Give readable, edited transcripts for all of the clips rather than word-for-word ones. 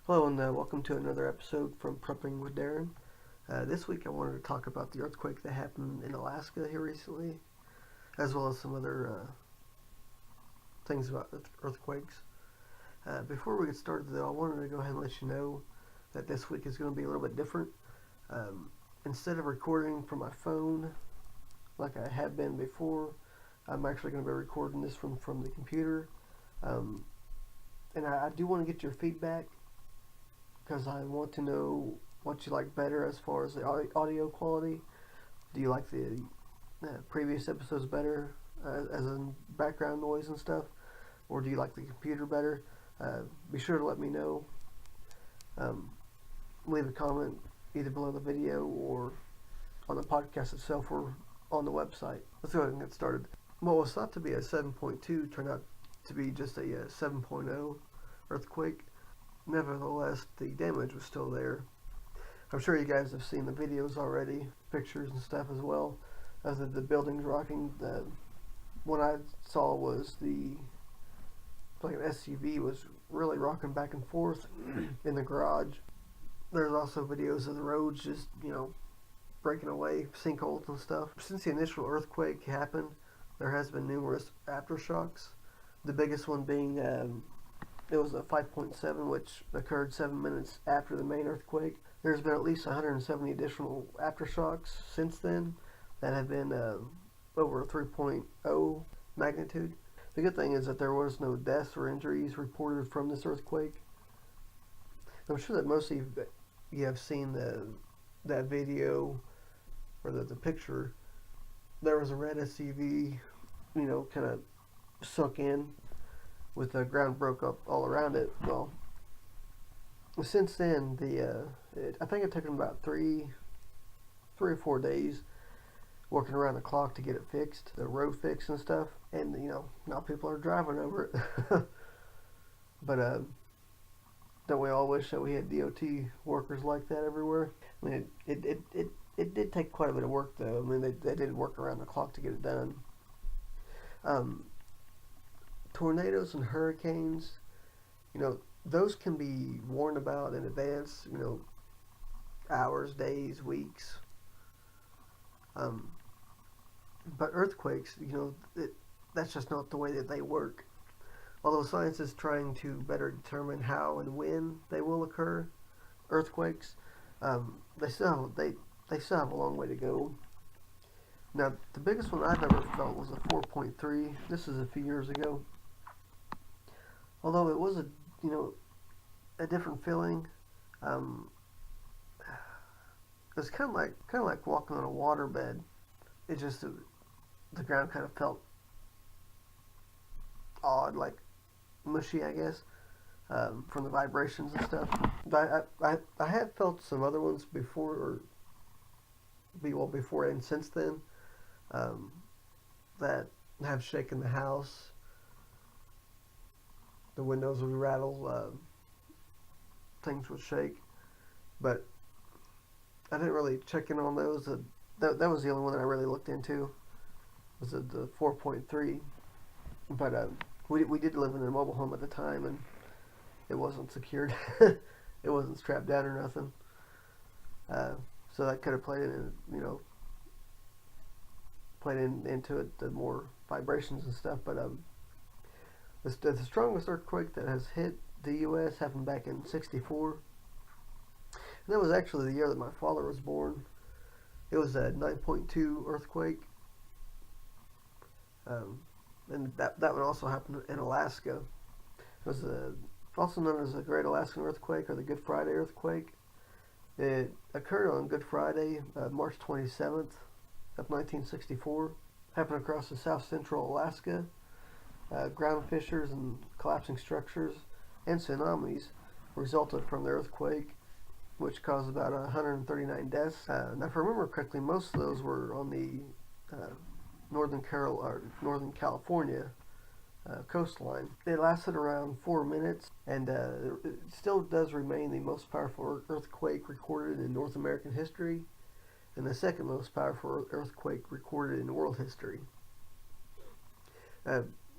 Hello and welcome to another episode from Prepping with Darren. This week I wanted to talk about the earthquake that happened in Alaska here recently, as well as some other things about earthquakes. Before we get started though, I wanted to go ahead and let you know that this week is going to be a little bit different. Instead of recording from my phone like I have been before, I'm actually going to be recording this from the computer. And I do want to get your feedback because I want to know what you like better as far as the audio quality. Do you like the previous episodes better as in background noise and stuff? Or do you like the computer better? Be sure to let me know. Leave a comment either below the video or on the podcast itself or on the website. Let's go ahead and get started. What was thought to be a 7.2 turned out to be just a 7.0 earthquake. Nevertheless, the damage was still there. I'm sure you guys have seen the videos already, pictures and stuff as well, of the buildings rocking. What I saw was like an SUV was really rocking back and forth in the garage. There's also videos of the roads just, breaking away, sinkholes and stuff. Since the initial earthquake happened, there has been numerous aftershocks. The biggest one being it was a 5.7, which occurred 7 minutes after the main earthquake. There's been at least 170 additional aftershocks since then that have been over a 3.0 magnitude. The good thing is that there was no deaths or injuries reported from this earthquake. I'm sure that most of you have seen that video or the picture. There was a red SUV, kind of sunk in with the ground broke up all around it. Well, since then, I think it took them about three or 4 days working around the clock to get it fixed, the road fixed and stuff. And now people are driving over it. But don't we all wish that we had DOT workers like that everywhere? I mean, it did take quite a bit of work though. I mean, they did work around the clock to get it done. Tornadoes and hurricanes, those can be warned about in advance, hours, days, weeks. But earthquakes, that's just not the way that they work. Although science is trying to better determine how and when they will occur, earthquakes, they still have a long way to go. Now, the biggest one I've ever felt was a 4.3. This is a few years ago. Although it was a different feeling. It was kind of like walking on a waterbed. It just the ground kind of felt odd, like mushy, I guess, from the vibrations and stuff. But I have felt some other ones before, before and since then, that have shaken the house. The windows would rattle, things would shake, but I didn't really check in on those. That was the only one that I really looked into, was the 4.3. But we did live in a mobile home at the time, and it wasn't secured. It wasn't strapped down or nothing. So that could have into it, the more vibrations and stuff. But the strongest earthquake that has hit the U.S. happened back in '64. And that was actually the year that my father was born. It was a 9.2 earthquake. And that one also happened in Alaska. It was also known as the Great Alaskan Earthquake or the Good Friday Earthquake. It occurred on Good Friday, March 27th of 1964. Happened across the south central Alaska. Ground fissures and collapsing structures and tsunamis resulted from the earthquake, which caused about 139 deaths. Now, if I remember correctly, most of those were on the Northern California coastline. It lasted around 4 minutes, and it still does remain the most powerful earthquake recorded in North American history, and the second most powerful earthquake recorded in world history.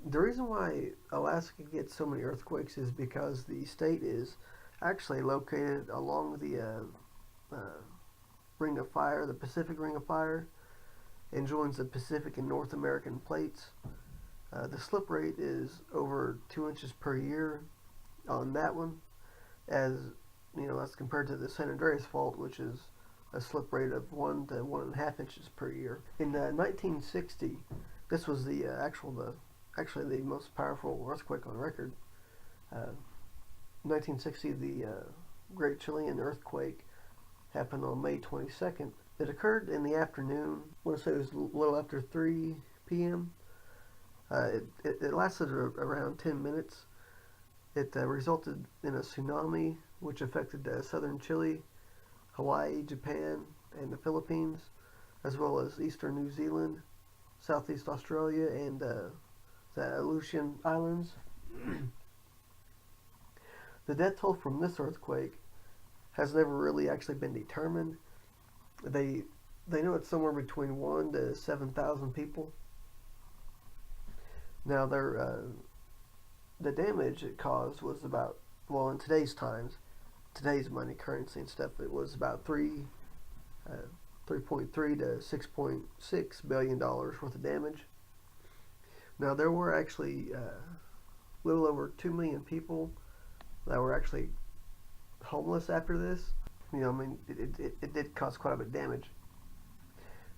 The reason why Alaska gets so many earthquakes is because the state is actually located along the Ring of Fire, the Pacific Ring of Fire, and joins the Pacific and North American plates. The slip rate is over 2 inches per year on that one, as that's compared to the San Andreas Fault, which is a slip rate of 1 to 1.5 inches per year. In 1960, this was actually the most powerful earthquake on record. 1960, the Great Chilean Earthquake happened on May 22nd. It occurred in the afternoon. I want to say it was a little after 3 p.m. It lasted around 10 minutes. It resulted in a tsunami which affected southern Chile, Hawaii, Japan, and the Philippines, as well as eastern New Zealand, southeast Australia, and the Aleutian Islands. The death toll from this earthquake has never really actually been determined. They know it's somewhere between 1 to 7,000 people. Now, the damage it caused was about, well, in today's times, today's money, currency and stuff, it was about 3.3 to 6.6 billion dollars worth of damage. Now, there were actually a little over 2 million people that were actually homeless after this. It did cause quite a bit of damage.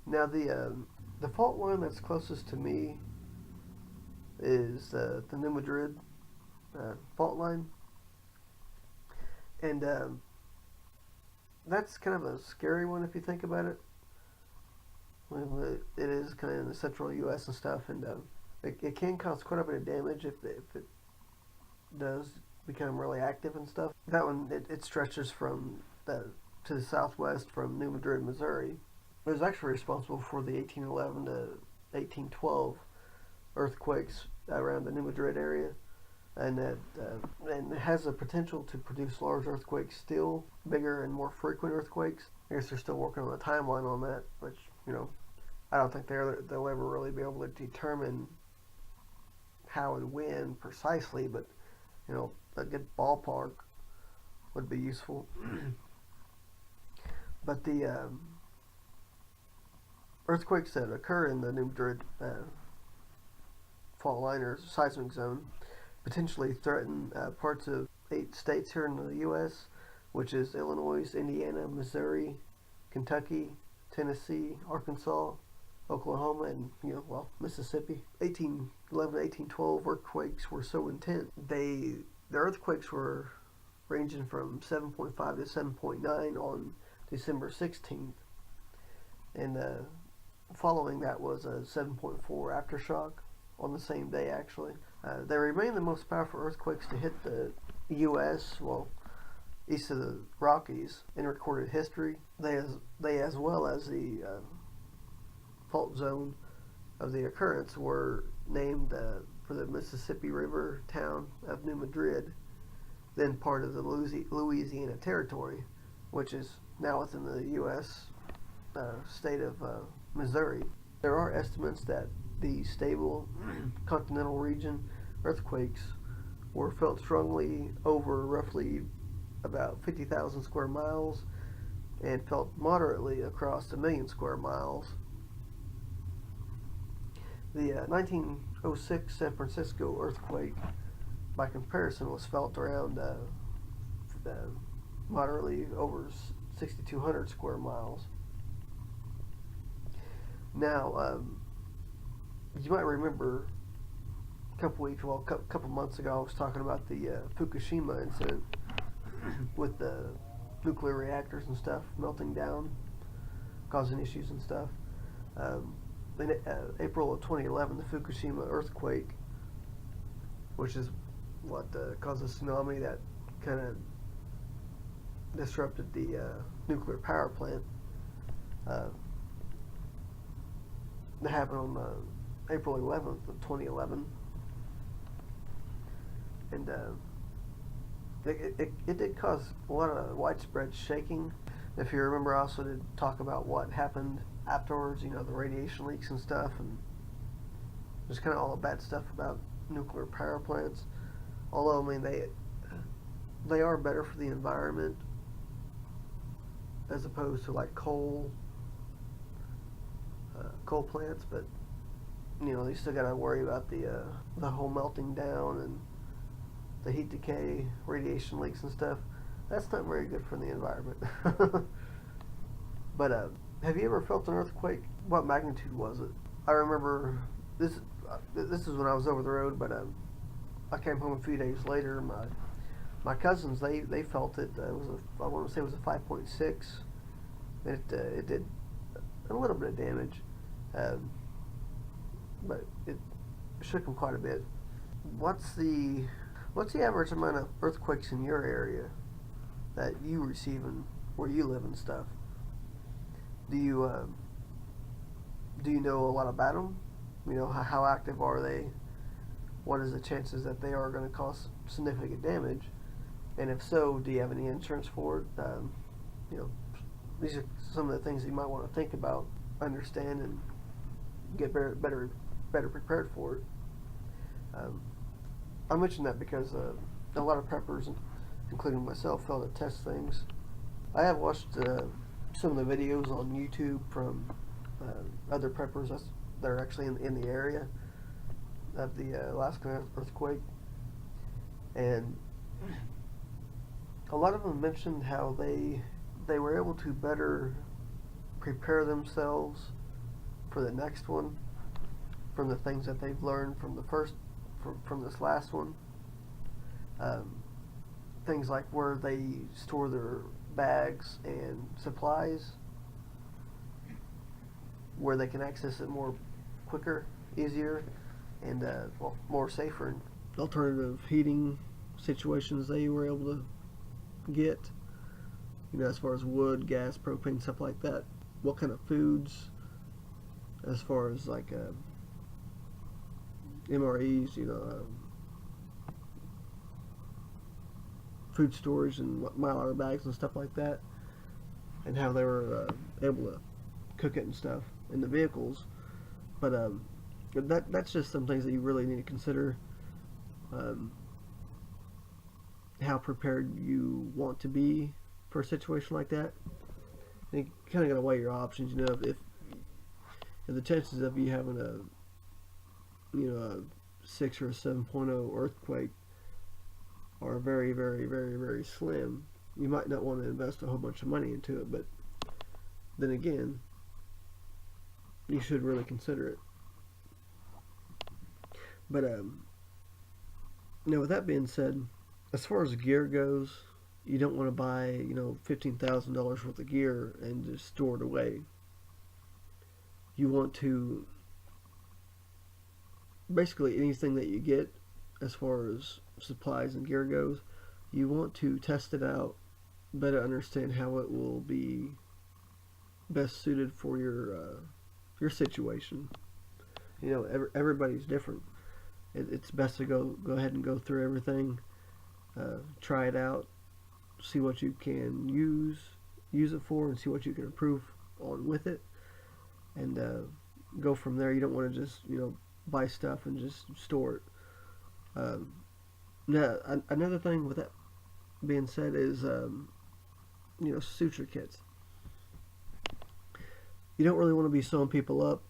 Now, the fault line that's closest to me is the New Madrid fault line, and that's kind of a scary one if you think about it. It is kind of in the central U.S. and stuff, and it can cause quite a bit of damage if it does become really active and stuff. That one, it stretches to the southwest from New Madrid, Missouri. It was actually responsible for the 1811 to 1812 earthquakes around the New Madrid area, and it has the potential to produce large earthquakes still, bigger and more frequent earthquakes. I guess they're still working on a timeline on that, which, I don't think they'll ever really be able to determine how and when precisely, but, a good ballpark would be useful. But the earthquakes that occur in the New Madrid fault line or seismic zone potentially threaten parts of 8 states here in the U.S., which is Illinois, Indiana, Missouri, Kentucky, Tennessee, Arkansas, Oklahoma, and Mississippi. 1811 to 1812 earthquakes were so intense. The earthquakes were ranging from 7.5 to 7.9 on December 16th, and following that was a 7.4 aftershock on the same day, actually. They remain the most powerful earthquakes to hit the U.S., east of the Rockies, in recorded history. They as well as the fault zone of the occurrence were named for the Mississippi River town of New Madrid, then part of the Louisiana Territory, which is now within the U.S. State of Missouri. There are estimates that the stable continental region earthquakes were felt strongly over roughly about 50,000 square miles and felt moderately across 1 million square miles. The 1906 San Francisco earthquake, by comparison, was felt around moderately over 6,200 square miles. Now, you might remember a couple months ago, I was talking about the Fukushima incident with the nuclear reactors and stuff melting down, causing issues and stuff. In April of 2011, the Fukushima earthquake, which is what caused a tsunami that kind of disrupted the nuclear power plant, that happened on April 11th of 2011, and it did cause a lot of widespread shaking. If you remember, I also did talk about what happened afterwards, the radiation leaks and stuff, and just kind of all the bad stuff about nuclear power plants. Although, they are better for the environment as opposed to like coal plants, but you still got to worry about the whole melting down and the heat decay, radiation leaks and stuff. That's not very good for the environment. But have you ever felt an earthquake? What magnitude was it? I remember this. This is when I was over the road, but I came home a few days later. My cousins they felt it. I want to say it was a 5.6. It did a little bit of damage, but it shook them quite a bit. What's the average amount of earthquakes in your area that you receive and where you live and stuff? Do you know a lot about them? How active are they? What is the chances that they are going to cause significant damage? And if so, do you have any insurance for it? These are some of the things you might want to think about, understand, and get better prepared for it. I mention that because a lot of preppers, including myself, fail to test things. I have watched some of the videos on YouTube from other preppers that are actually in the area of the Alaskan earthquake, and a lot of them mentioned how they were able to better prepare themselves for the next one from the things that they've learned from from this last one. Things like where they store their bags and supplies, where they can access it more quicker, easier, and more safer. Alternative heating situations they were able to get, as far as wood, gas, propane, stuff like that. What kind of foods, as far as like MREs, food storage and Mylar bags and stuff like that, and how they were able to cook it and stuff in the vehicles. But that's just some things that you really need to consider. How prepared you want to be for a situation like that. And you kind of got to weigh your options. If the chances of you having a 6 or a 7.0 earthquake are very, very, very, very slim, you might not want to invest a whole bunch of money into it. But then again, you should really consider it. But with that being said, as far as gear goes, you don't want to buy $15,000 worth of gear and just store it away. You want to basically anything that you get as far as supplies and gear goes, you want to test it out, better understand how it will be best suited for your situation. Everybody's different. It's best to go ahead and go through everything, try it out, see what you can use it for, and see what you can improve on with it, and go from there. You don't want to just buy stuff and just store it. Now, another thing with that being said is suture kits. You don't really want to be sewing people up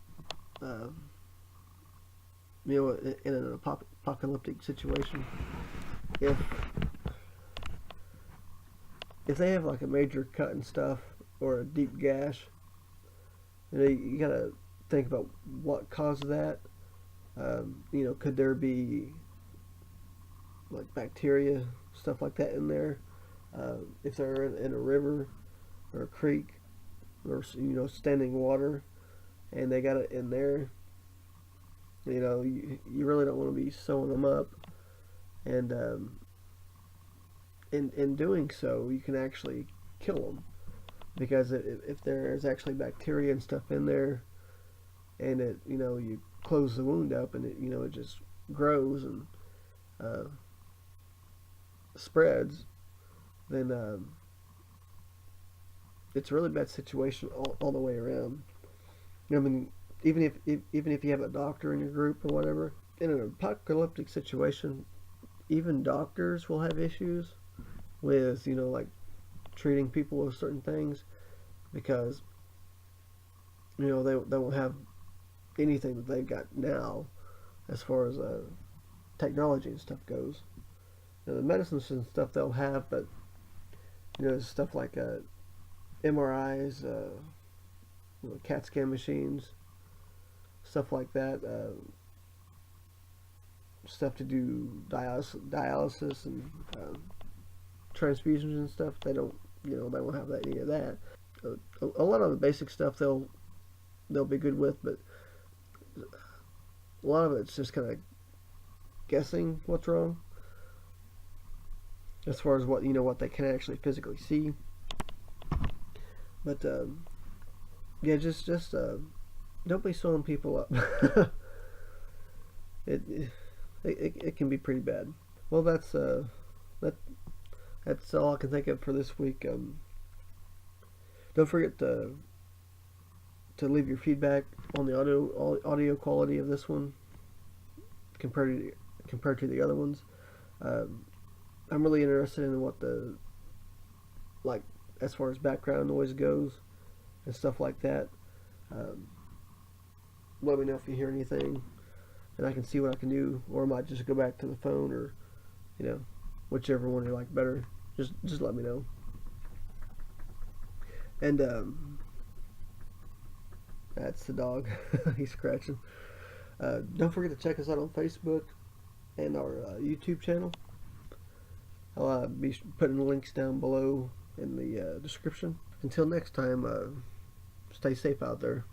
in an apocalyptic situation. If they have like a major cut and stuff or a deep gash, you gotta think about what caused that. Could there be like bacteria, stuff like that in there? If they're in a river or a creek or standing water and they got it in there, you really don't want to be sewing them up, and in doing so you can actually kill them, because if there's actually bacteria and stuff in there, and you close the wound up and it just grows and spreads, then it's a really bad situation all the way around. Even if you have a doctor in your group or whatever, in an apocalyptic situation, even doctors will have issues with, like treating people with certain things, because they won't have anything that they've got now as far as technology and stuff goes. The medicines and stuff they'll have, but stuff like MRIs, CAT scan machines, stuff like that, stuff to do dialysis and transfusions and stuff. They don't, they won't have any of that. A lot of the basic stuff they'll be good with, but a lot of it's just kind of guessing what's wrong as far as what they can actually physically see. But yeah, just don't be sewing people up. it can be pretty bad. Well, that's all I can think of for this week. Don't forget to leave your feedback on the audio quality of this one compared to the other ones. I'm really interested in what as far as background noise goes and stuff like that. Let me know if you hear anything, and I can see what I can do, or I might just go back to the phone, or whichever one you like better. Just let me know. And that's the dog. He's scratching. Don't forget to check us out on Facebook and our YouTube channel. I'll be putting the links down below in the description. Until next time, stay safe out there.